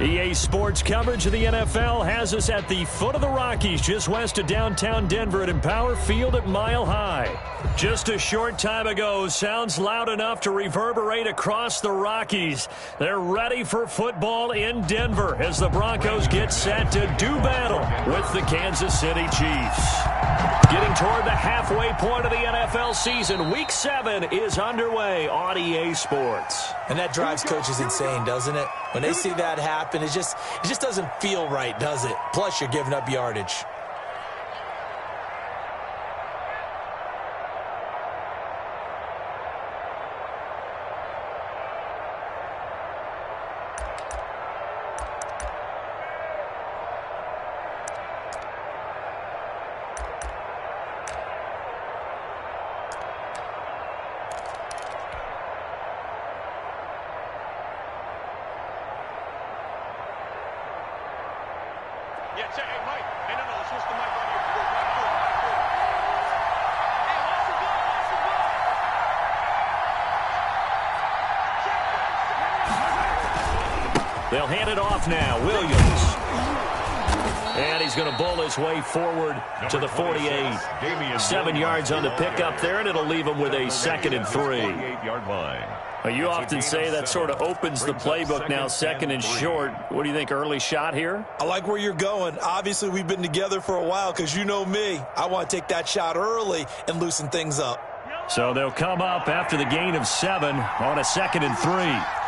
EA Sports coverage of the NFL has us at the foot of the Rockies, just west of downtown Denver at Empower Field at Mile High. Just a short time ago, sounds loud enough to reverberate across the Rockies. They're ready for football in Denver as the Broncos get set to do battle with the Kansas City Chiefs. Getting toward the halfway point of the NFL season, Week 7 is underway on EA Sports. And that drives coaches insane, doesn't it? When they see that happen, it just doesn't feel right, does it? Plus, you're giving up yardage. They'll hand it off now. Williams. And he's going to bowl his way forward to the 48. 7 yards on the pickup there, and it'll leave him with a 2nd and 3. You often say that sort of opens the playbook now, 2nd and short. What do you think, early shot here? I like where you're going. Obviously, we've been together for a while because you know me. I want to take that shot early and loosen things up. So they'll come up after the gain of 7 on a 2nd and 3.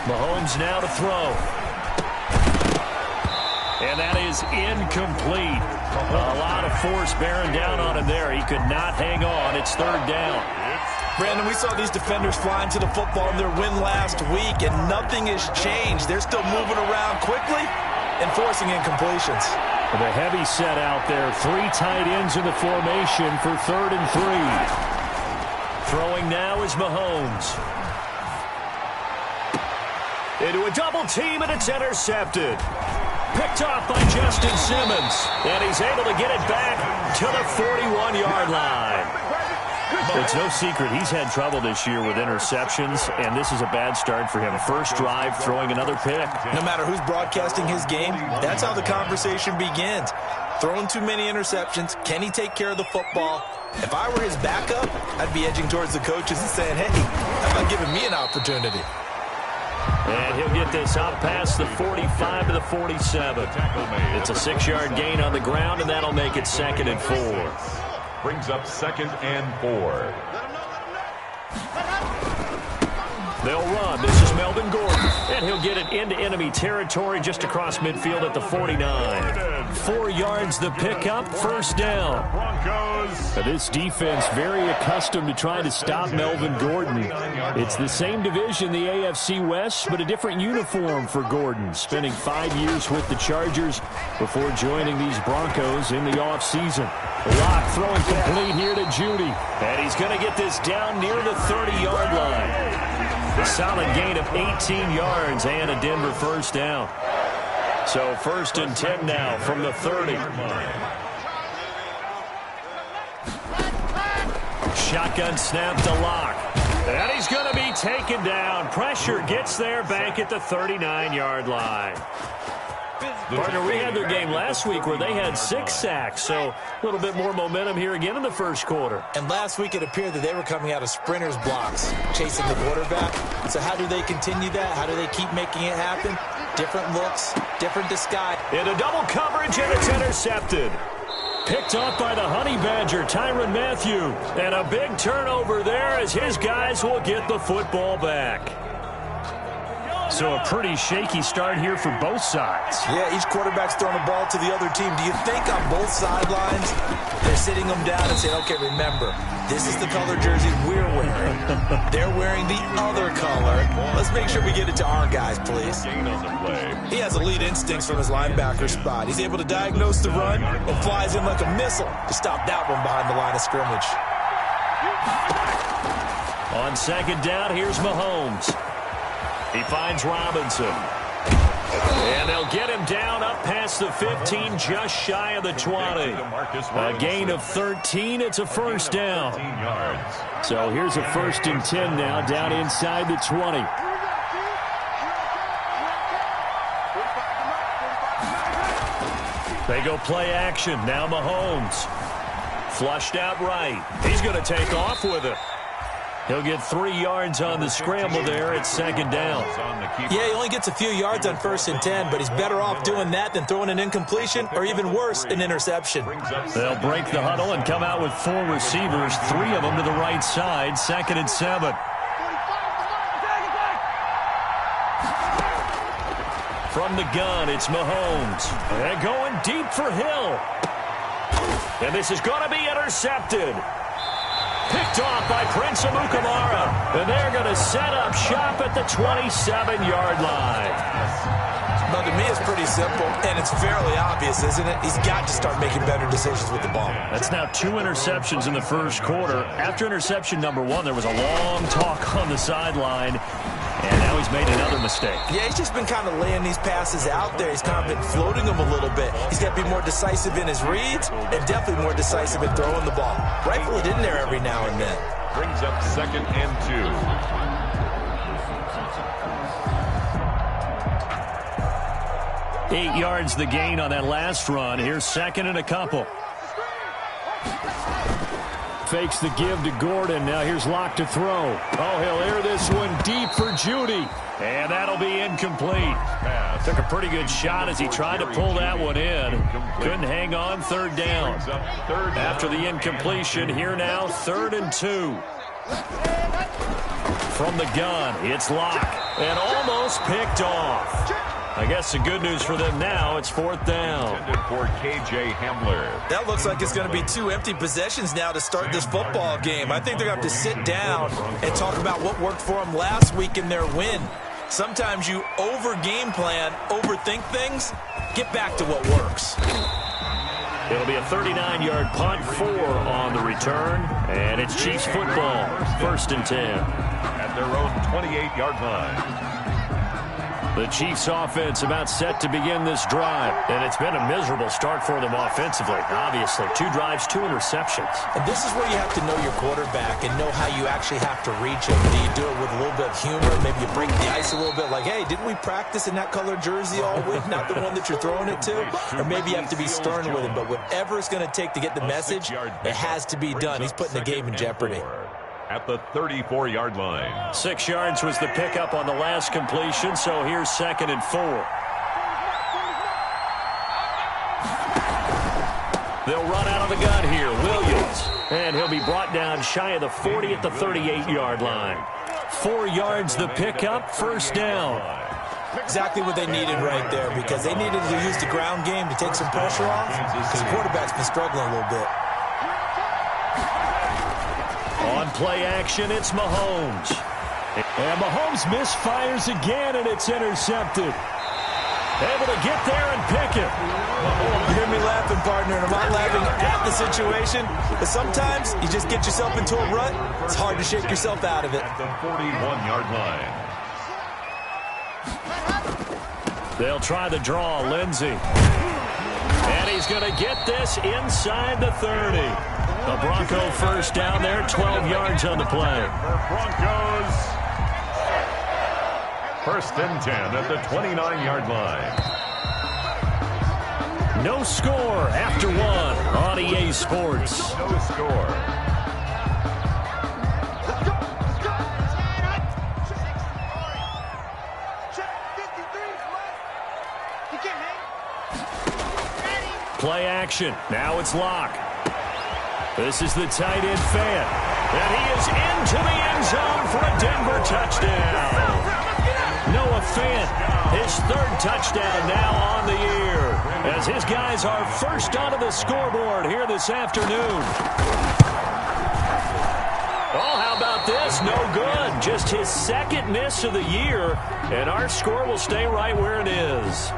Mahomes now to throw. And that is incomplete. A lot of force bearing down on him there. He could not hang on. It's 3rd down. Brandon, we saw these defenders flying to the football in their win last week, and nothing has changed. They're still moving around quickly and forcing incompletions. The heavy set out there. 3 tight ends in the formation for 3rd and 3. Throwing now is Mahomes. Into a double team, and it's intercepted. Picked off by Justin Simmons. And he's able to get it back to the 41-yard line. It's no secret he's had trouble this year with interceptions, and this is a bad start for him. First drive, throwing another pick. No matter who's broadcasting his game, that's how the conversation begins. Throwing too many interceptions. Can he take care of the football? If I were his backup, I'd be edging towards the coaches and saying, hey, how about giving me an opportunity? And he'll get this out past the 45 to the 47. It's a 6-yard gain on the ground, and that'll make it 2nd and 4. Brings up 2nd and 4. They'll run. This is Melvin Gordon. And he'll get it into enemy territory just across midfield at the 49. 4 yards the pickup, 1st down. This defense very accustomed to trying to stop Melvin Gordon. It's the same division, the AFC West, but a different uniform for Gordon, spending 5 years with the Chargers before joining these Broncos in the offseason. Lock throwing complete here to Judy. And he's going to get this down near the 30-yard line. A solid gain of 18 yards and a Denver 1st down. So 1st and 10 now from the 30. Shotgun snap to Lock. And he's going to be taken down. Pressure gets there back at the 39-yard line. Partner, we had their game last week where they had 6 sacks, so a little bit more momentum here again in the 1st quarter. And last week it appeared that they were coming out of sprinters blocks, chasing the quarterback. So how do they continue that? How do they keep making it happen? Different looks, different disguise. Into double coverage, and it's intercepted. Picked off by the Honey Badger, Tyrann Mathieu. And a big turnover there as his guys will get the football back. So a pretty shaky start here for both sides. Yeah, each quarterback's throwing the ball to the other team. Do you think on both sidelines they're sitting them down and saying, okay, remember, this is the color jersey we're wearing. They're wearing the other color. Let's make sure we get it to our guys, please. He has elite instincts from his linebacker spot. He's able to diagnose the run and flies in like a missile to stop that one behind the line of scrimmage. On 2nd down, here's Mahomes. He finds Robinson. And they'll get him down up past the 15, just shy of the 20. A gain of 13. It's a first down. So here's a 1st and 10 now, down inside the 20. They go play action. Now Mahomes. Flushed out right. He's going to take off with it. He'll get 3 yards on the scramble there at 2nd down. Yeah, he only gets a few yards on 1st and 10, but he's better off doing that than throwing an incompletion or even worse, an interception. They'll break the huddle and come out with 4 receivers, 3 of them to the right side, 2nd and 7. From the gun, it's Mahomes. They're going deep for Hill. And this is going to be intercepted. Picked off by Prince Amukamara. And they're going to set up shop at the 27-yard line. Now, to me, it's pretty simple, and it's fairly obvious, isn't it? He's got to start making better decisions with the ball. That's now 2 interceptions in the first quarter. After interception number 1, there was a long talk on the sideline. And now he's made another mistake. Yeah, he's just been kind of laying these passes out there. He's kind of been floating them a little bit. He's got to be more decisive in his reads and definitely more decisive in throwing the ball. Rifle it in there every now and then. Brings up 2nd and 2. 8 yards the gain on that last run. Here's 2nd and a couple. Fakes the give to Gordon. Now here's Locke to throw. Oh, he'll air this one deep for Judy. And that'll be incomplete. Took a pretty good shot as he tried to pull that one in. Couldn't hang on, 3rd down. After the incompletion, here now, 3rd and 2. From the gun, it's Locke. And almost picked off. I guess the good news for them now, it's 4th down. For K.J. Hamler. That looks like it's going to be 2 empty possessions now to start this football game. I think they're going to have to sit down and talk about what worked for them last week in their win. Sometimes you over-game plan, overthink things. Get back to what works. It'll be a 39-yard punt, 4 on the return, and it's Chiefs football, 1st and 10. At their own 28-yard line. The Chiefs offense about set to begin this drive, and it's been a miserable start for them offensively. Obviously, 2 drives, 2 interceptions. And this is where you have to know your quarterback and know how you actually have to reach him. Do you do it with a little bit of humor? Maybe you break the ice a little bit like, hey, didn't we practice in that color jersey all week? Not the one that you're throwing it to? Or maybe you have to be stern with him. But whatever it's going to take to get the message, it has to be done. He's putting the game in jeopardy. At the 34-yard line. 6 yards was the pickup on the last completion, so here's 2nd and 4. They'll run out of the gun here. Williams. And he'll be brought down shy of the 40 at the 38-yard line. 4 yards the pickup, 1st down. Exactly what they needed right there, because they needed to use the ground game to take some pressure off, because the quarterback's been struggling a little bit. On play action, it's Mahomes. And Mahomes misfires again, and it's intercepted. Able to get there and pick it. You hear me laughing, partner, and I'm not laughing at the situation, but sometimes you just get yourself into a rut. It's hard to shake yourself out of it. At the 41-yard line. They'll try the draw, Lindsey. And he's going to get this inside the 30. The Bronco 1st down there, 12 yards on the play. Broncos. 1st and 10 at the 29-yard line. No score after 1 on EA Sports. No score. Play action. Now it's Locke. This is the tight end Fant. And he is into the end zone for a Denver touchdown. Noah Fant, his 3rd touchdown now on the year, as his guys are first onto the scoreboard here this afternoon. Oh, how about this? No good. Just his 2nd miss of the year, and our score will stay right where it is.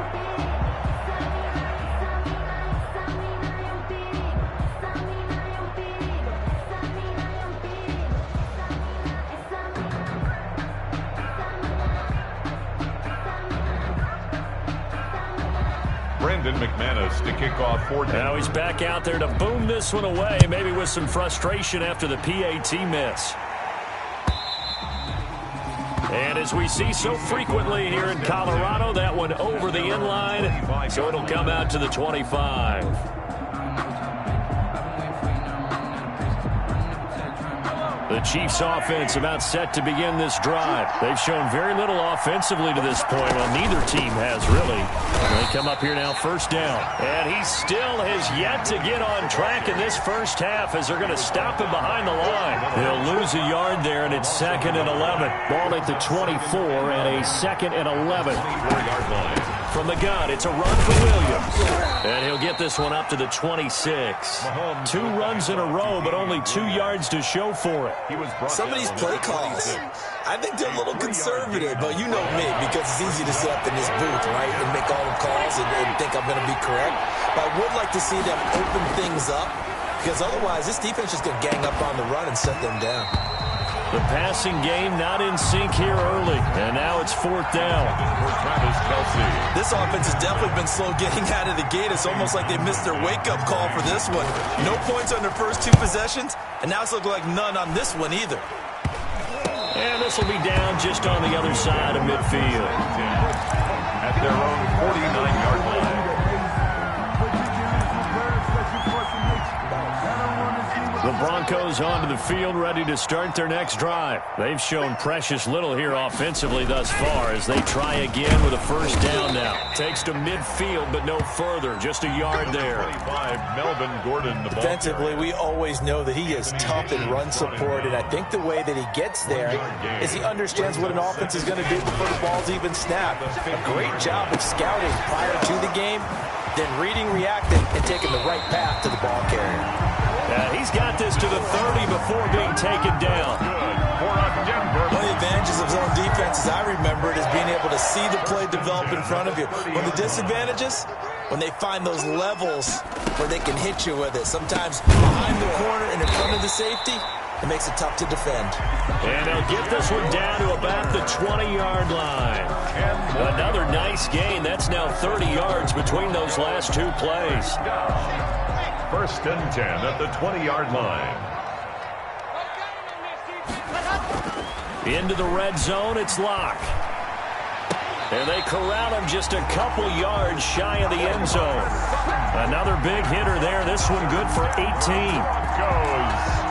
Brandon McManus to kick off 4th. Now he's back out there to boom this one away, maybe with some frustration after the PAT miss. And as we see so frequently here in Colorado, that one over the inline, so it'll come out to the 25. The Chiefs offense about set to begin this drive. They've shown very little offensively to this point. Well, neither team has really. They come up here now, first down. And he still has yet to get on track in this first half as they're going to stop him behind the line. They'll lose a yard there, and it's 2nd and 11. Ball at the 24 and a 2nd and 11. 4-yard line. From the gun, it's a run for Williams. And he'll get this one up to the 26. 2 runs in a row, but only 2 yards to show for it. Some of these play calls, I think they're a little conservative, but you know me, because it's easy to sit up in this booth, right, and make all the calls and think I'm going to be correct. But I would like to see them open things up, because otherwise this defense is going to gang up on the run and shut them down. The passing game not in sync here early, and now it's 4th down. This offense has definitely been slow getting out of the gate. It's almost like they missed their wake-up call for this one. No points on their first 2 possessions, and now it's looking like none on this one either. And this will be down just on the other side of midfield. At their own 49-yard line. The Broncos onto the field, ready to start their next drive. They've shown precious little here offensively thus far as they try again with a first down now. Takes to midfield, but no further. Just a yard there. 25, Melvin Gordon, the ball Defensively, we always know that he is tough in run support, and I think the way that he gets there is he understands what an offense is going to do before the ball's even snapped. A great job of scouting prior to the game, then reading, reacting, and taking the right path to the ball carrier. He's got this to the 30 before being taken down. One of the advantages of zone defense, as I remember it, is being able to see the play develop in front of you. One of the disadvantages, when they find those levels where they can hit you with it. Sometimes behind the corner and in front of the safety, it makes it tough to defend. And they'll get this one down to about the 20-yard line. Another nice gain. That's now 30 yards between those last 2 plays. 1st and 10 at the 20-yard line. Into the red zone, it's Locke. And they corral him just a couple yards shy of the end zone. Another big hitter there. This one good for 18.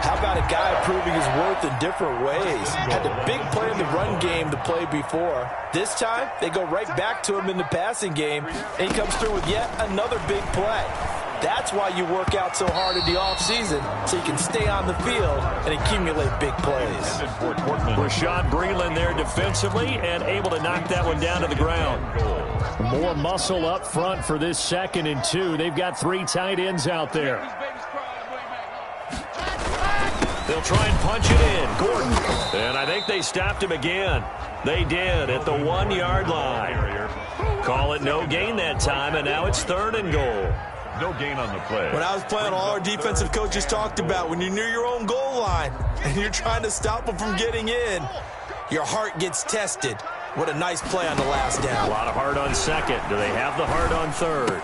How about a guy proving his worth in different ways? Had the big play in the run game to play before. This time, they go right back to him in the passing game, and he comes through with yet another big play. That's why you work out so hard in the offseason, so you can stay on the field and accumulate big plays. Rashad Breeland there defensively and able to knock that one down to the ground. More muscle up front for this 2nd and 2. They've got 3 tight ends out there. They'll try and punch it in. Gordon. And I think they stopped him again. They did at the 1-yard line. Call it no gain that time, and now it's 3rd and goal. No gain on the play. When I was playing, all our defensive coaches talked about when you're near your own goal line and you're trying to stop them from getting in, your heart gets tested. What a nice play on the last down. A lot of heart on 2nd. Do they have the heart on 3rd?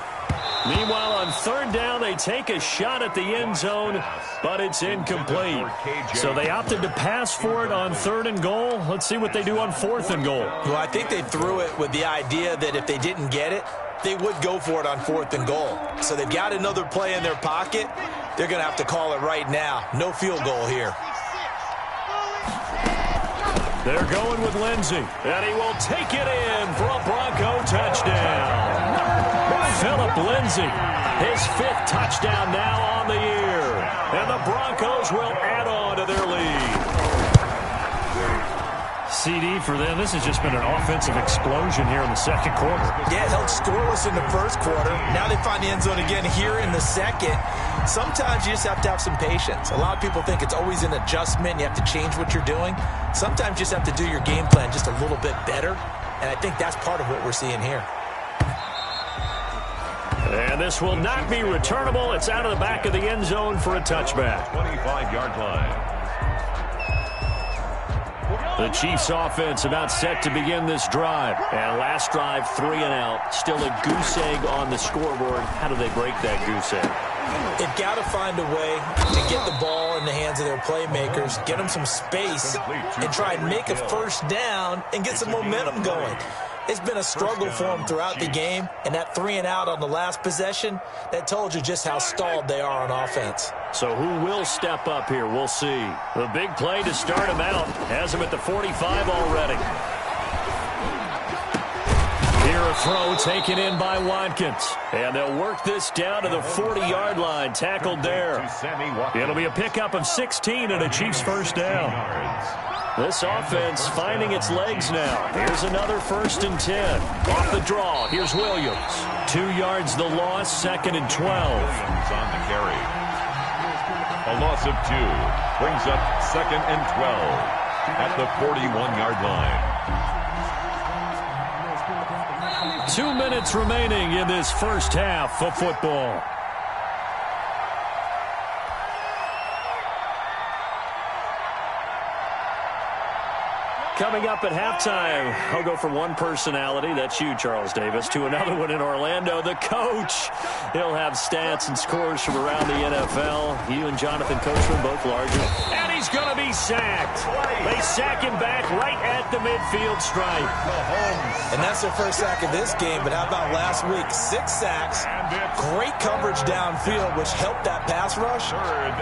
Meanwhile, on 3rd down, they take a shot at the end zone, but it's incomplete. So they opted to pass for it on 3rd and goal. Let's see what they do on 4th and goal. Well, I think they threw it with the idea that if they didn't get it, they would go for it on 4th and goal. So they've got another play in their pocket. They're going to have to call it right now. No field goal here. They're going with Lindsey, and he will take it in for a Bronco touchdown. Phillip Lindsay, his 5th touchdown now on the year. And the Broncos will add on to their lead. CD for them. This has just been an offensive explosion here in the 2nd quarter. Yeah, held scoreless in the 1st quarter. Now they find the end zone again here in the 2nd. Sometimes you just have to have some patience. A lot of people think it's always an adjustment. You have to change what you're doing. Sometimes you just have to do your game plan just a little bit better. And I think that's part of what we're seeing here. And this will not be returnable. It's out of the back of the end zone for a touchback. 25-yard line. The Chiefs offense about set to begin this drive. And last drive, 3 and out. Still a goose egg on the scoreboard. How do they break that goose egg? They've got to find a way to get the ball in the hands of their playmakers, get them some space, and try and make a first down and get some momentum going. It's been a struggle for them throughout the game, and that 3 and out on the last possession, that told you just how stalled they are on offense. So who will step up here? We'll see. The big play to start him out has him at the 45 already. Here a throw taken in by Watkins. And they'll work this down to the 40-yard line, tackled there. It'll be a pickup of 16 and a Chiefs first down. This offense finding its legs now. Here's another 1st and 10. Off the draw, here's Williams. 2 yards the loss, 2nd and 12. On the carry. A loss of 2 brings up 2nd and 12 at the 41-yard line. 2 minutes remaining in this first half of football. Coming up at halftime, I'll go from one personality, that's you, Charles Davis, to another one in Orlando, the coach. He'll have stats and scores from around the NFL. You and Jonathan Coachman, both larger. And he's going to be sacked. They sack him back right at the midfield stripe. And that's their first sack of this game, but how about last week? 6 sacks, great coverage downfield, which helped that pass rush.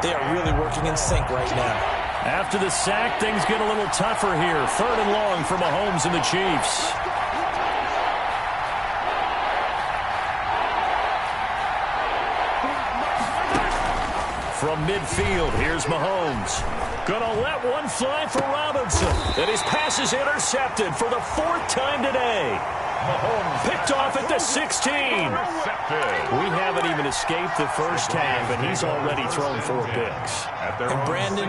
They are really working in sync right now. After the sack, things get a little tougher here. 3rd and long for Mahomes and the Chiefs. From midfield, here's Mahomes. Gonna let one fly for Robinson. And his pass is intercepted for the 4th time today. Mahomes picked off at the 16. We haven't even escaped the first half, and he's already thrown 4 picks. And Brandon,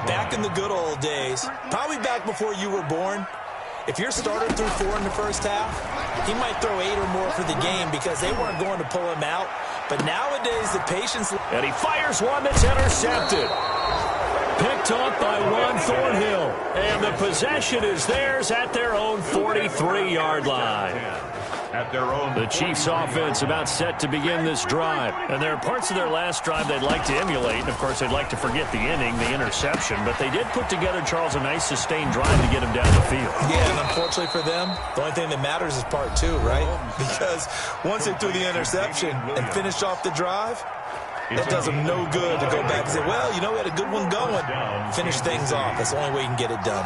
back in the good old days, probably back before you were born, if your starter threw 4 in the first half, he might throw 8 or more for the game because they weren't going to pull him out. But nowadays, the patience... And he fires one that's intercepted. Picked up by Juan Thornhill. And the possession is theirs at their own 43-yard line. The Chiefs offense about set to begin this drive. And there are parts of their last drive they'd like to emulate. And, of course, they'd like to forget the inning, the interception. But they did put together, Charles, a nice sustained drive to get him down the field. Yeah, and unfortunately for them, the only thing that matters is part 2, right? Because once they threw the interception and finished off the drive, it does them no good to go back and say, well, you know, we had a good one going. Finish things off. That's the only way you can get it done.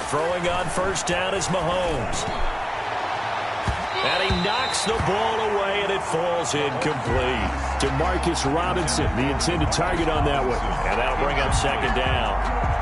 Throwing on first down is Mahomes. And he knocks the ball away, and it falls incomplete. Demarcus Robinson, the intended target on that one. And that'll bring up 2nd down.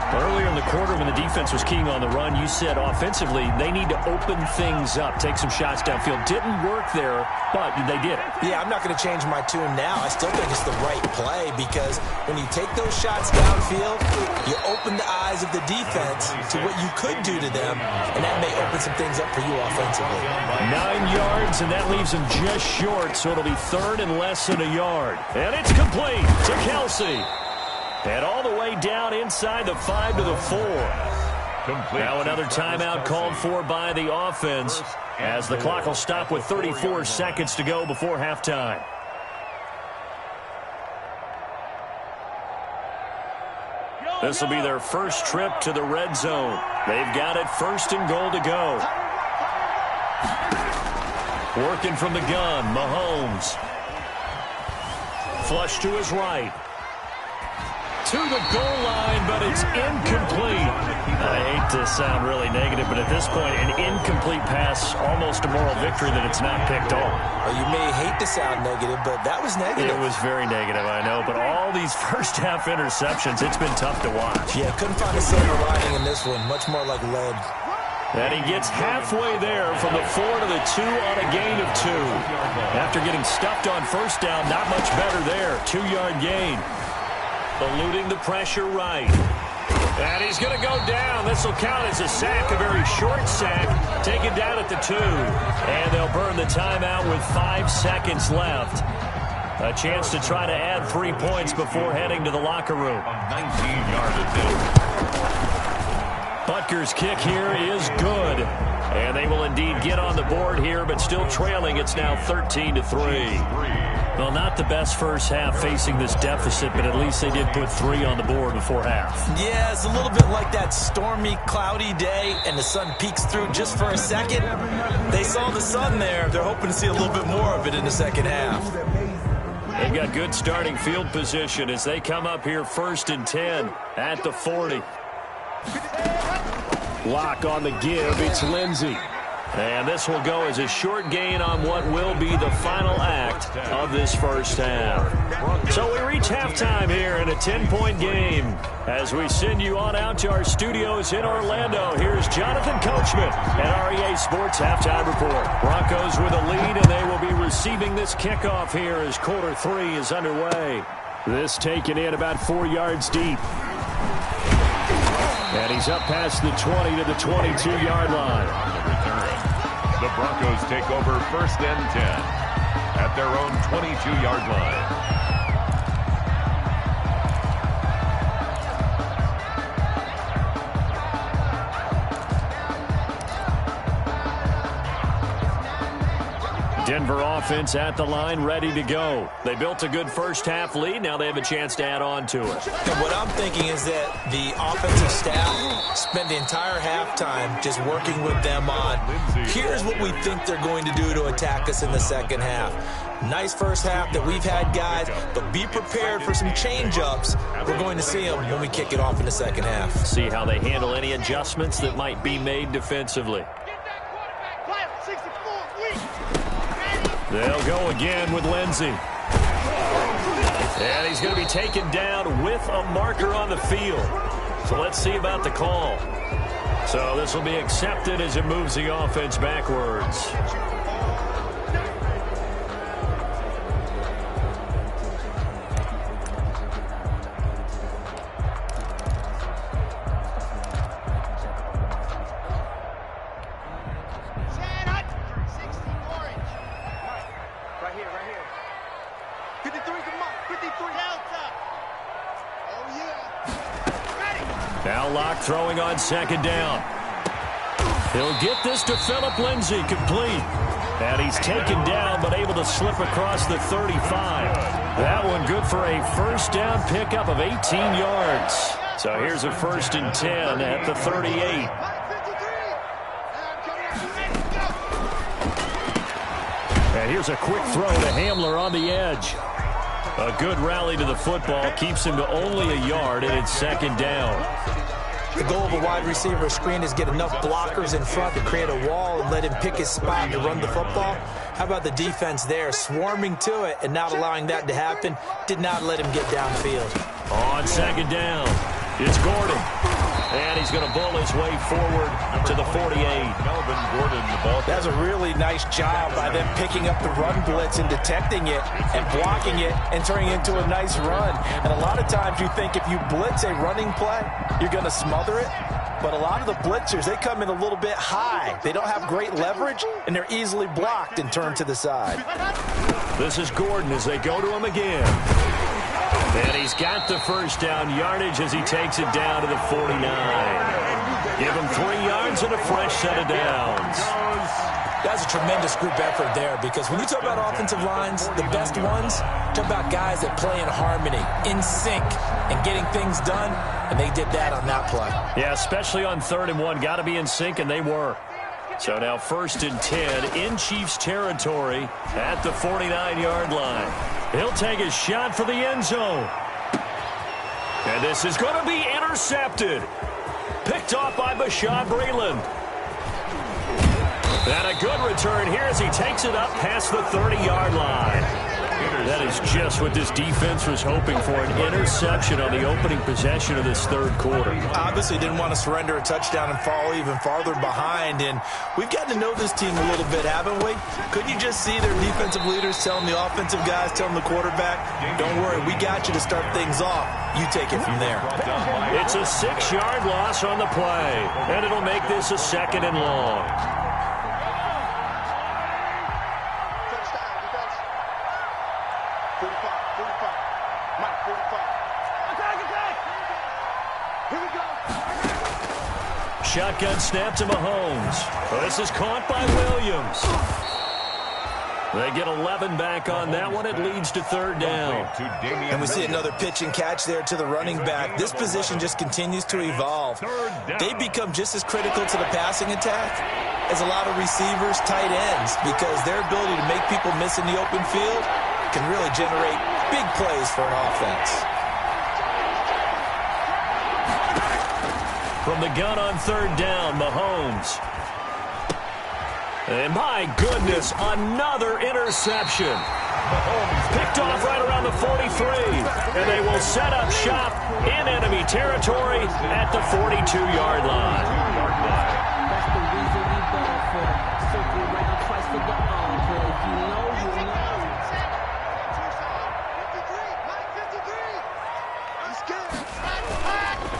Earlier in the quarter when the defense was keying on the run, you said offensively they need to open things up, take some shots downfield. Didn't work there, but they did it. Yeah, I'm not going to change my tune now. I still think it's the right play because when you take those shots downfield, you open the eyes of the defense to what you could do to them, and that may open some things up for you offensively. 9 yards, and that leaves him just short, so it'll be 3rd and less than a yard. And it's complete to Kelsey. And all the way down inside the 5 to the 4. Now another timeout called for by the offense as the clock will stop with 34 seconds to go before halftime. This will be their first trip to the red zone. They've got it 1st and goal to go. Working from the gun, Mahomes. Flush to his right. To the goal line, but it's incomplete. I hate to sound really negative, but at this point, an incomplete pass, almost a moral victory that it's not picked off. Well, you may hate to sound negative, but that was negative. It was very negative, I know, but all these first-half interceptions, it's been tough to watch. Yeah, couldn't find a silver lining in this one, much more like lead. And he gets halfway there from the 4 to the 2 on a gain of 2. After getting stuffed on first down, not much better there. 2-yard gain. Eluding the pressure right. And he's going to go down. This will count as a sack, a very short sack. Taken down at the 2. And they'll burn the timeout with 5 seconds left. A chance to try to add 3 points before heading to the locker room. 19-yard attempt. Rutgers' kick here is good. And they will indeed get on the board here, but still trailing. It's now 13-3. Well, not the best first half facing this deficit, but at least they did put 3 on the board before half. Yeah, it's a little bit like that stormy, cloudy day, and the sun peeks through just for a second. They saw the sun there. They're hoping to see a little bit more of it in the second half. They've got good starting field position as they come up here 1st and 10 at the 40. Lock on the give. It's Lindsey. And this will go as a short gain on what will be the final act of this first half. So we reach halftime here in a 10-point game. As we send you on out to our studios in Orlando, here's Jonathan Coachman at REA Sports Halftime Report. Broncos with a lead, and they will be receiving this kickoff here as quarter 3 is underway. This taken in about 4 yards deep. And he's up past the 20 to the 22-yard line. The Broncos take over 1st and 10 at their own 22-yard line. Denver offense at the line, ready to go. They built a good first half lead. Now they have a chance to add on to it. And what I'm thinking is that the offensive staff spent the entire halftime just working with them on, here's what we think they're going to do to attack us in the second half. Nice first half that we've had, guys, but be prepared for some change-ups. We're going to see them when we kick it off in the second half. See how they handle any adjustments that might be made defensively. They'll go again with Lindsey. And he's going to be taken down with a marker on the field. So let's see about the call. So this will be accepted as it moves the offense backwards. Now Locke throwing on 2nd down. He'll get this to Phillip Lindsay, complete. And he's taken down, but able to slip across the 35. That one good for a first down pickup of 18 yards. So here's a 1st and 10 at the 38. And here's a quick throw to Hamler on the edge. A good rally to the football keeps him to only a yard, and it's 2nd down. The goal of a wide receiver screen is get enough blockers in front to create a wall and let him pick his spot to run the football. How about the defense there, swarming to it and not allowing that to happen? Did not let him get downfield. On 2nd down, it's Gordon. And he's going to bowl his way forward to the 48. Melvin Gordon, the ball. That's a really nice job by them picking up the run blitz and detecting it and blocking it and turning it into a nice run. And a lot of times you think if you blitz a running play, you're going to smother it. But a lot of the blitzers, they come in a little bit high. They don't have great leverage, and they're easily blocked and turned to the side. This is Gordon as they go to him again. And he's got the first down yardage as he takes it down to the 49. Give him 3 yards and a fresh set of downs. That's a tremendous group effort there, because when you talk about offensive lines, the best ones, talk about guys that play in harmony, in sync, and getting things done, and they did that on that play. Yeah, especially on 3rd and 1. Got to be in sync, and they were. So now 1st and 10 in Chiefs territory at the 49-yard line. He'll take a shot for the end zone. And this is going to be intercepted. Picked off by Bashaud Breeland. And a good return here as he takes it up past the 30-yard line. That is just what this defense was hoping for, an interception on the opening possession of this 3rd quarter. Obviously didn't want to surrender a touchdown and fall even farther behind, and we've gotten to know this team a little bit, haven't we? Couldn't you just see their defensive leaders telling the offensive guys, telling the quarterback, don't worry, we got you to start things off. You take it from there. It's a 6-yard loss on the play, and it'll make this a 2nd and long. shotgun snap to Mahomes. This is caught by Williams. They get 11 back on that one. It leads to third down. And we see another pitch and catch there to the running back. This position just continues to evolve. They become just as critical to the passing attack as a lot of receivers, tight ends, because their ability to make people miss in the open field can really generate big plays for an offense. From the gun on third down, Mahomes. And my goodness, another interception. Mahomes picked off right around the 43. And they will set up shop in enemy territory at the 42-yard line. That's the reason we ball for. Circle around twice for the arm play. You know.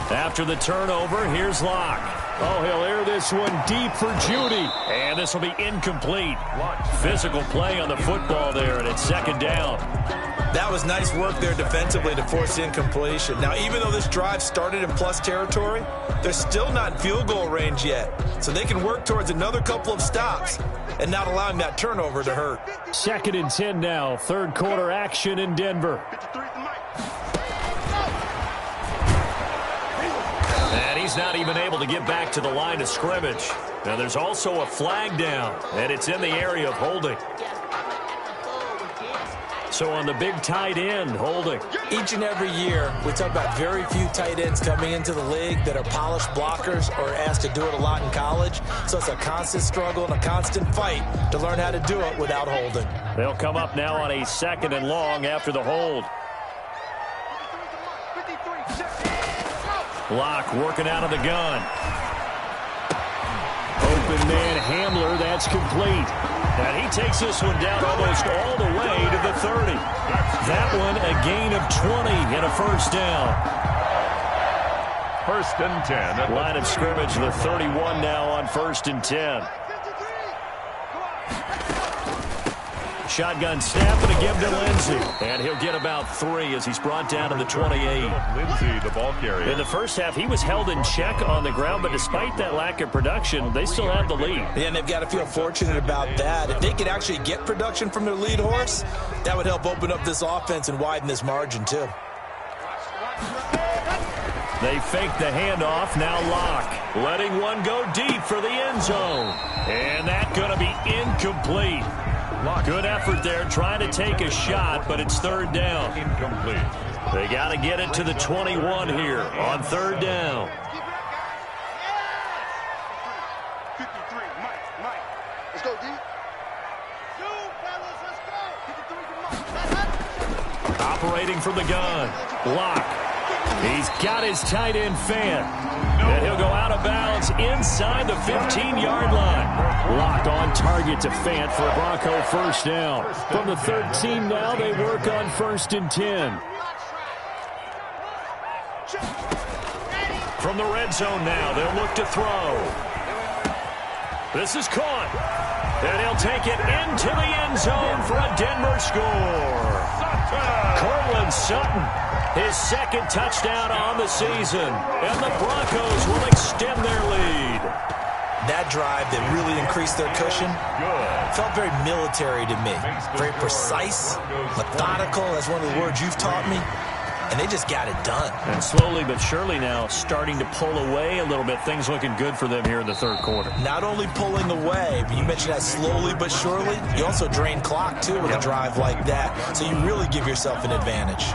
After the turnover, here's Locke. Oh, he'll air this one deep for Judy. And this will be incomplete. Physical play on the football there, and it's second down. That was nice work there defensively to force incompletion. Now, even though this drive started in plus territory, they're still not in field goal range yet. So they can work towards another couple of stops and not allowing that turnover to hurt. 2nd and 10 now. Third quarter action in Denver. And he's not even able to get back to the line of scrimmage. Now there's also a flag down, and it's in the area of holding. So on the big tight end, holding. Each and every year, we talk about very few tight ends coming into the league that are polished blockers or asked to do it a lot in college. So it's a constant struggle and a constant fight to learn how to do it without holding. They'll come up now on a 2nd and long after the hold. Locke working out of the gun. Open man Hamler, that's complete. And he takes this one down almost all the way to the 30. That one a gain of 20 and a first down. 1st and 10. Line of scrimmage, the 31 now on 1st and 10. Shotgun snap and a give to Lindsey. And he'll get about 3 as he's brought down to the 28. Lindsey, the ball carrier. In the first half, he was held in check on the ground, but despite that lack of production, they still have the lead. Yeah, and they've got to feel fortunate about that. If they could actually get production from their lead horse, that would help open up this offense and widen this margin, too. They fake the handoff, now Locke. Letting one go deep for the end zone. And that's going to be incomplete. Good effort there, trying to take a shot, but it's third down. Incomplete. They got to get it to the 21 here on third down. Operating from the gun, Locke. He's got his tight end fan. And he'll go out of bounds inside the 15-yard line. Locked on target to Fant for a Bronco first down. From the 13 now, they work on 1st and 10. From the red zone now, they'll look to throw. This is caught. And he'll take it into the end zone for a Denver score. Cortland Sutton, his 2nd touchdown on the season. And the Broncos will extend their lead. That drive that really increased their cushion felt very military to me. Very precise, methodical. That's one of the words you've taught me. And they just got it done. And slowly but surely now starting to pull away a little bit. Things looking good for them here in the third quarter. Not only pulling away, but you mentioned that slowly but surely. You also drain clock, too, with a drive like that. So you really give yourself an advantage.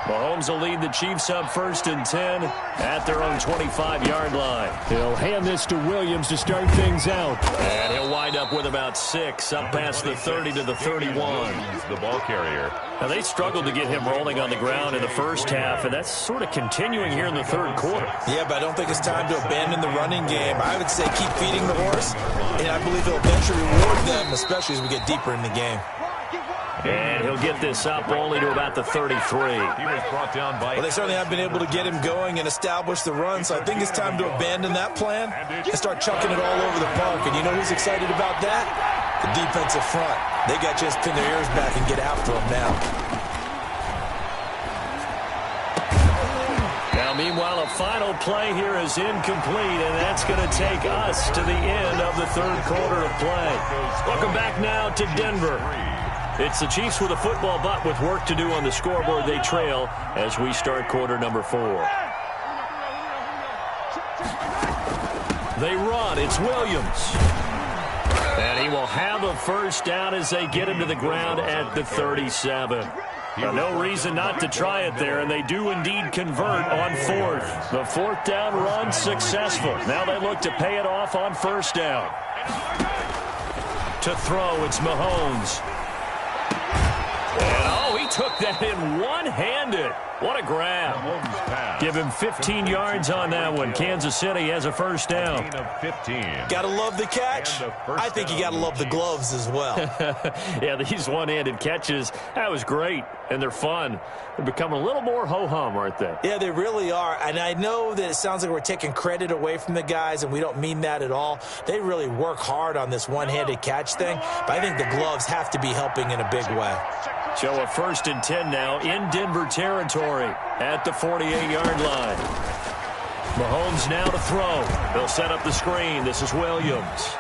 Mahomes will lead the Chiefs up 1st and 10 at their own 25-yard line. He'll hand this to Williams to start things out. And he'll wind up with about 6 up past the 30 to the 31. The ball carrier. Now, they struggled to get him rolling on the ground in the first half, and that's sort of continuing here in the third quarter. Yeah, but I don't think it's time to abandon the running game. I would say keep feeding the horse, and I believe he'll eventually reward them, especially as we get deeper in the game. And he'll get this up only to about the 33. He was brought down by... Well, they certainly have been able to get him going and establish the run, so I think it's time to abandon that plan and start chucking it all over the park. And you know who's excited about that? The defensive front. They got to just pin their ears back and get after him now. Now, Meanwhile, a final play here is incomplete, and that's going to take us to the end of the third quarter of play. Welcome back now to Denver. It's the Chiefs with a football, but with work to do on the scoreboard, they trail as we start quarter number 4. They run. It's Williams. And he will have a first down as they get him to the ground at the 37. No reason not to try it there, and they do indeed convert on fourth. The fourth down run successful. Now they look to pay it off on first down. To throw, it's Mahomes. And, he took that in one-handed. What a grab. Give him 15 yards on that one. Kansas City has a first down. Gotta love the catch. I think you gotta love the gloves as well. Yeah, these one-handed catches, that was great, and they're fun. They've become a little more ho-hum, aren't they? Yeah, they really are, and I know that it sounds like we're taking credit away from the guys, and we don't mean that at all. They really work hard on this one-handed catch thing, but I think the gloves have to be helping in a big way. So a 1st and 10 now in Denver territory at the 48-yard line. Mahomes now to throw. They'll set up the screen. This is Williams.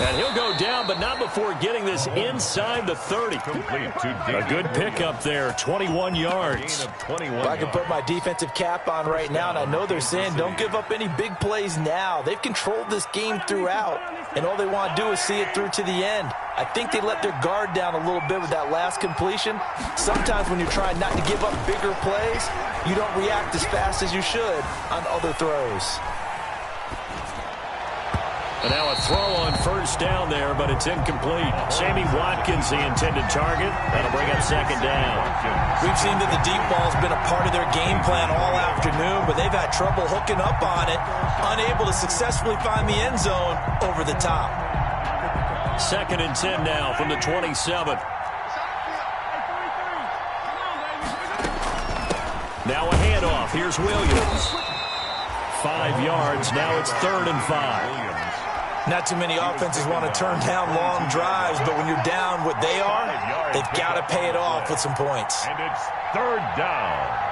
And he'll go down, but not before getting this inside the 30. A good pickup there, 21 yards. Well, I can put my defensive cap on right now, and I know they're saying don't give up any big plays now. They've controlled this game throughout, and all they want to do is see it through to the end. I think they let their guard down a little bit with that last completion. Sometimes when you're trying not to give up bigger plays, you don't react as fast as you should on other throws. And now a throw on first down there, but it's incomplete. Sammy Watkins, the intended target. That'll bring up second down. We've seen that the deep ball's been a part of their game plan all afternoon, but they've had trouble hooking up on it, unable to successfully find the end zone over the top. 2nd and 10 now from the 27. Now a handoff. Here's Williams. 5 yards. Now it's 3rd and 5. Not too many offenses want to turn down long drives, but when you're down what they are, they've got to pay it off with some points. And it's 3rd down.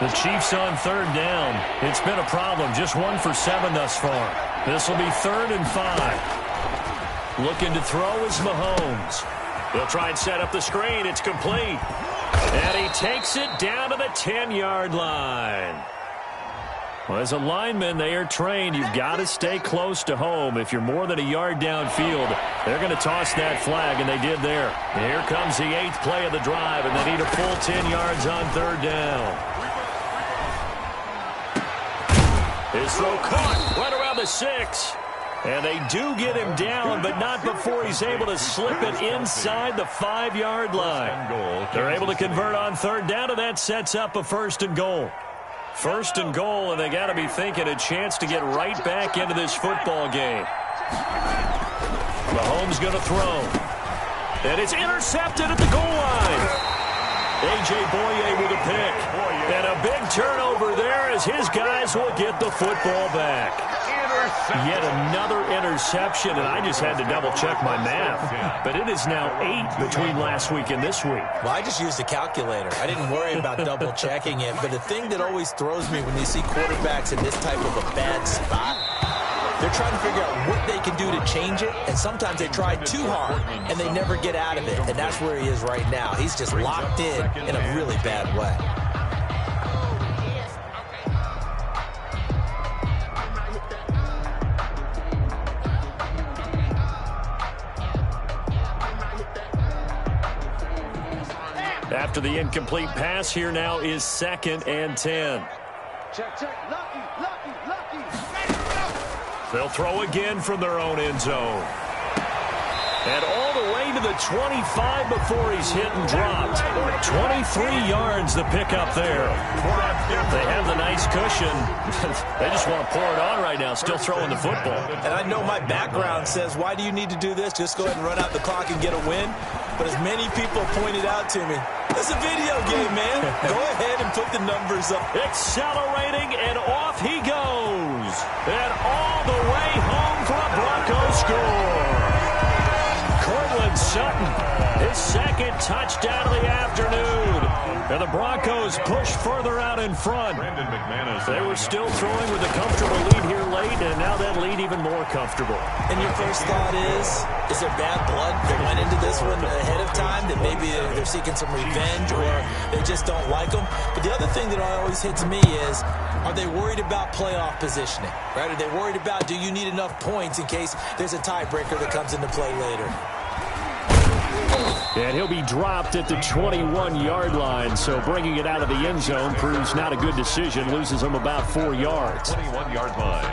The Chiefs on 3rd down. It's been a problem. Just 1 for 7 thus far. This will be 3rd and 5. Looking to throw is Mahomes. They'll try and set up the screen. It's complete. And he takes it down to the 10-yard line. Well, as a lineman, they are trained. You've got to stay close to home. If you're more than a yard downfield, they're going to toss that flag, and they did there. And here comes the 8th play of the drive, and they need a full 10 yards on 3rd down. His throw caught right around the 6. And they do get him down, but not before he's able to slip it inside the 5-yard line. They're able to convert on 3rd down, and that sets up a 1st and goal. 1st and goal, and they got to be thinking a chance to get right back into this football game. Mahomes going to throw. And it's intercepted at the goal line. A.J. Boye with a pick. And a big turnover there as his guys will get the football back. Yet another interception, and I just had to double-check my math. But it is now 8 between last week and this week. Well, I just used a calculator. I didn't worry about double-checking it. But the thing that always throws me when you see quarterbacks in this type of a bad spot, they're trying to figure out what they can do to change it, and sometimes they try too hard, and they never get out of it. And that's where he is right now. He's just locked in a really bad way. After the incomplete pass, here now is 2nd and 10. They'll throw again from their own end zone. And all the way to the 25 before he's hit and dropped. 23 yards the pickup there. They have the nice cushion. They just want to pour it on right now, still throwing the football. And I know my background says, why do you need to do this? Just go ahead and run out the clock and get a win. But as many people pointed out to me, it's a video game, man. Go ahead and put the numbers up. Accelerating, and off he goes. And all the way home for a Bronco score. Cortland Sutton, His second touchdown of the afternoon. And the Broncos push further out in front. They were still throwing with a comfortable lead here late, and now that lead even more comfortable. And your first thought is there bad blood that went into this one ahead of time, that maybe they're seeking some revenge or they just don't like them? But the other thing that always hits me is, are they worried about playoff positioning? Right? Are they worried about, do you need enough points in case there's a tiebreaker that comes into play later? And he'll be dropped at the 21-yard line, so bringing it out of the end zone proves not a good decision. Loses him about 4 yards. 21-yard line.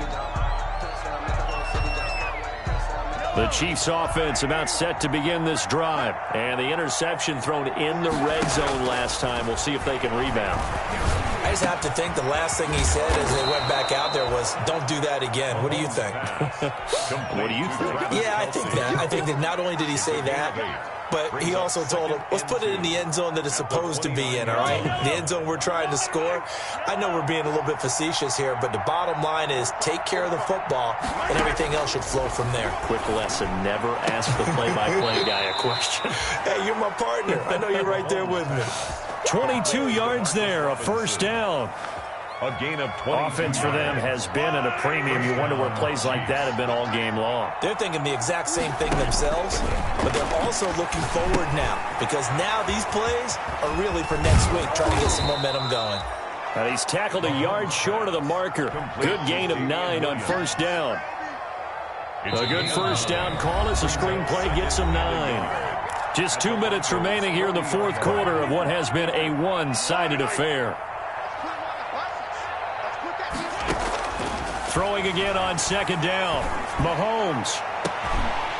The Chiefs offense about set to begin this drive. And the interception thrown in the red zone last time. We'll see if they can rebound. I just have to think the last thing he said as they went back out there was, don't do that again. What do you think? What do you think? Yeah, I think that. I think that not only did he say that, but he also told him, let's put it in the end zone that it's supposed to be in, all right? The end zone we're trying to score. I know we're being a little bit facetious here, but the bottom line is take care of the football, and everything else should flow from there. Quick lesson, never ask the play-by-play guy a question. Hey, you're my partner. I know you're right there with me. 22 yards there, a first down. A gain of 20. Offense for them has been at a premium. You wonder where plays like that have been all game long. They're thinking the exact same thing themselves, but they're also looking forward now, because now these plays are really for next week, trying to get some momentum going. And he's tackled a yard short of the marker. Good gain of 9 on first down. A good first down call as the screenplay gets him 9. Just 2 minutes remaining here in the fourth quarter of what has been a one-sided affair. Throwing again on second down. Mahomes.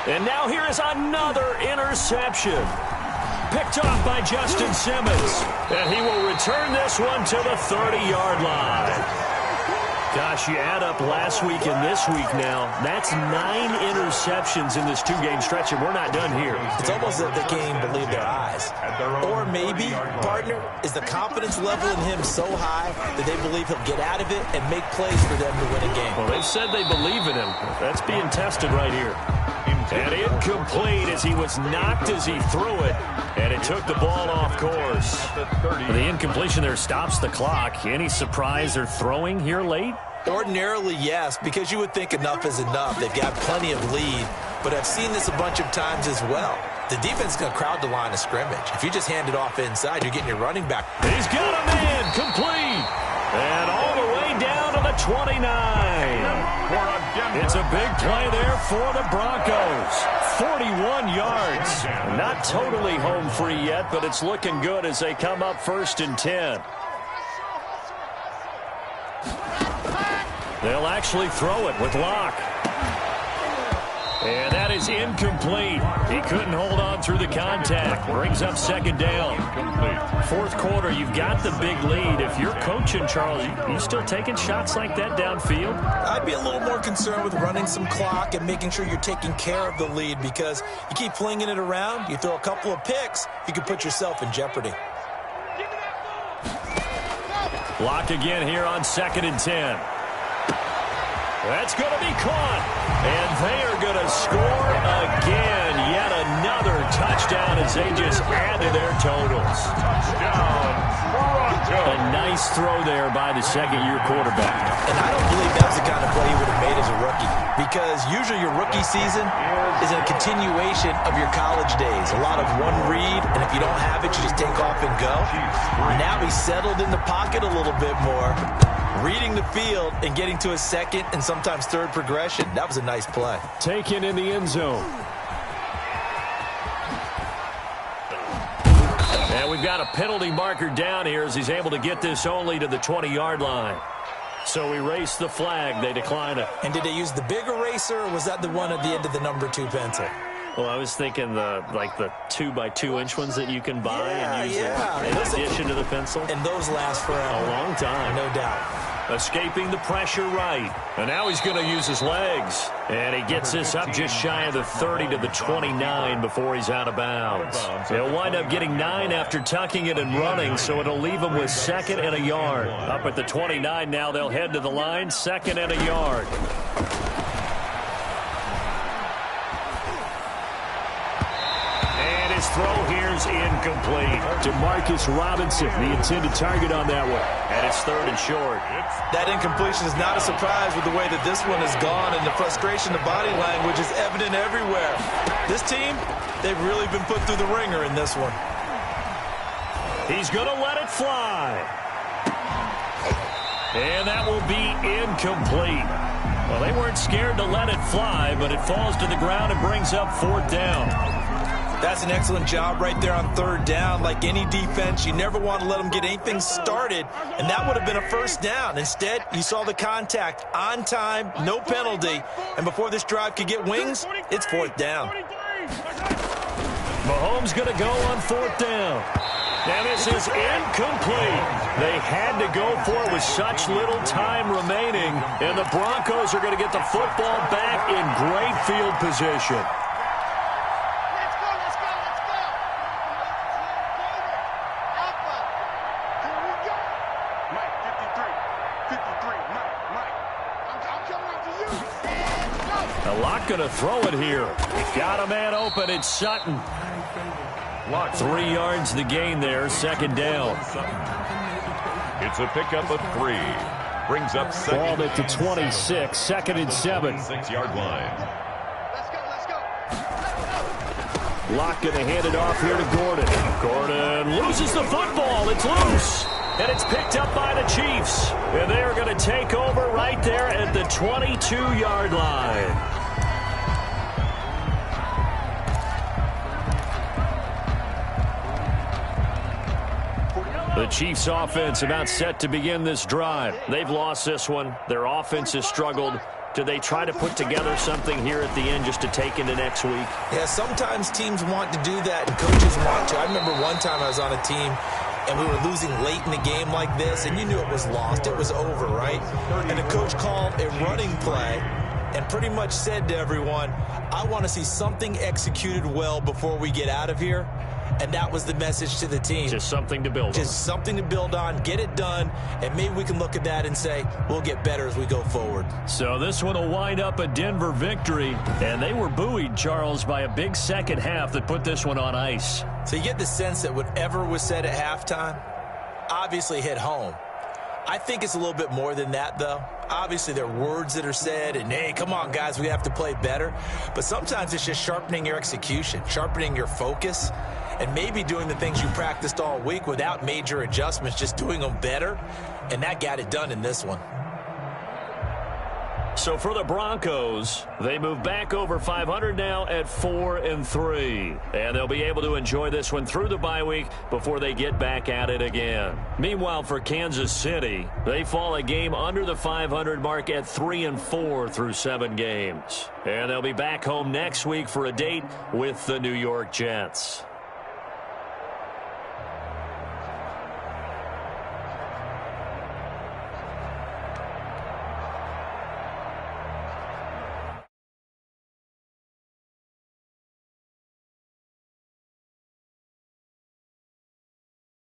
And now here is another interception. Picked off by Justin Simmons. And he will return this one to the 30-yard line. Gosh, you add up last week and this week now, that's 9 interceptions in this 2-game stretch, and we're not done here. It's almost as if they can't even believe their eyes. Or maybe, partner, is the confidence level in him so high that they believe he'll get out of it and make plays for them to win a game. Well, they've said they believe in him. That's being tested right here. And incomplete as he was knocked as he threw it, and it took the ball off course. The incompletion there stops the clock. Any surprise they're throwing here late? Ordinarily, yes, because you would think enough is enough. They've got plenty of lead, but I've seen this a bunch of times as well. The defense is going to crowd the line of scrimmage. If you just hand it off inside, you're getting your running back. He's got a man, complete, and all the way down to the 29. It's a big play there for the Broncos. 41 yards. Not totally home free yet, but it's looking good as they come up 1st and 10. They'll actually throw it with Locke. And that is incomplete. He couldn't hold on through the contact. Brings up second down. Fourth quarter, you've got the big lead. If you're coaching, Charles, you still taking shots like that downfield? I'd be a little more concerned with running some clock and making sure you're taking care of the lead, because you keep flinging it around, you throw a couple of picks, you can put yourself in jeopardy. Block again here on 2nd and 10. That's going to be caught. And they are going to score again. Yet another touchdown as they just add to their totals. Touchdown, Broncos. A nice throw there by the second-year quarterback. And I don't believe that was the kind of play he would have made as a rookie, because usually your rookie season is a continuation of your college days. A lot of one read, and if you don't have it, you just take off and go. Now he's settled in the pocket a little bit more, reading the field and getting to his second and sometimes third progression. That was a nice play. Taken in the end zone. And we've got a penalty marker down here as he's able to get this only to the 20-yard line. So erase the flag. They decline it. And did they use the big eraser, or was that the one at the end of the number 2 pencil? Well, I was thinking the 2x2-inch ones that you can buy and use in addition to the pencil. And those last forever. A long time. No doubt. Escaping the pressure right. And now he's going to use his legs. And he gets this up just shy of the 30 to the 29 before he's out of bounds. He'll wind up getting 9 after tucking it and running, so it'll leave him with 2nd and a yard. Up at the 29 now, they'll head to the line, 2nd and a yard. His throw answers incomplete. To Marcus Robinson, the intended target on that one. And it's 3rd and short. That incompletion is not a surprise with the way that this one has gone, and the frustration, the body language is evident everywhere. This team, they've really been put through the ringer in this one. He's going to let it fly. And that will be incomplete. Well, they weren't scared to let it fly, but it falls to the ground and brings up 4th down. That's an excellent job right there on 3rd down. Like any defense, you never want to let them get anything started, and that would have been a 1st down. Instead, you saw the contact on time, no penalty, and before this drive could get wings, it's 4th down. Mahomes going to go on 4th down. And this is incomplete. They had to go for it with such little time remaining, and the Broncos are going to get the football back in great field position. Going to throw it here. Got a man open. It's Sutton. 3 yards the gain there. 2nd down. It's a pickup of 3. Brings up ball at the 26. 2nd and 7. 6-yard line. Locke going to hand it off here to Gordon. Gordon loses the football. It's loose. And it's picked up by the Chiefs. And they are going to take over right there at the 22-yard line. The Chiefs offense about set to begin this drive. They've lost this one. Their offense has struggled. Do they try to put together something here at the end just to take into next week? Yeah, sometimes teams want to do that and coaches want to. I remember one time I was on a team and we were losing late in the game like this, and you knew it was lost. It was over, right? And the coach called a running play and pretty much said to everyone, I want to see something executed well before we get out of here. And that was the message to the team. Just something to build on. Just something to build on, get it done, and maybe we can look at that and say, we'll get better as we go forward. So this one will wind up a Denver victory, and they were buoyed, Charles, by a big second half that put this one on ice. So you get the sense that whatever was said at halftime obviously hit home. I think it's a little bit more than that, though. Obviously, there are words that are said, and, hey, come on, guys, we have to play better. But sometimes it's just sharpening your execution, sharpening your focus, and maybe doing the things you practiced all week without major adjustments, just doing them better. And that got it done in this one. So for the Broncos, they move back over 500 now at 4-3. And they'll be able to enjoy this one through the bye week before they get back at it again. Meanwhile, for Kansas City, they fall a game under the 500 mark at 3-4 through 7 games. And they'll be back home next week for a date with the New York Jets.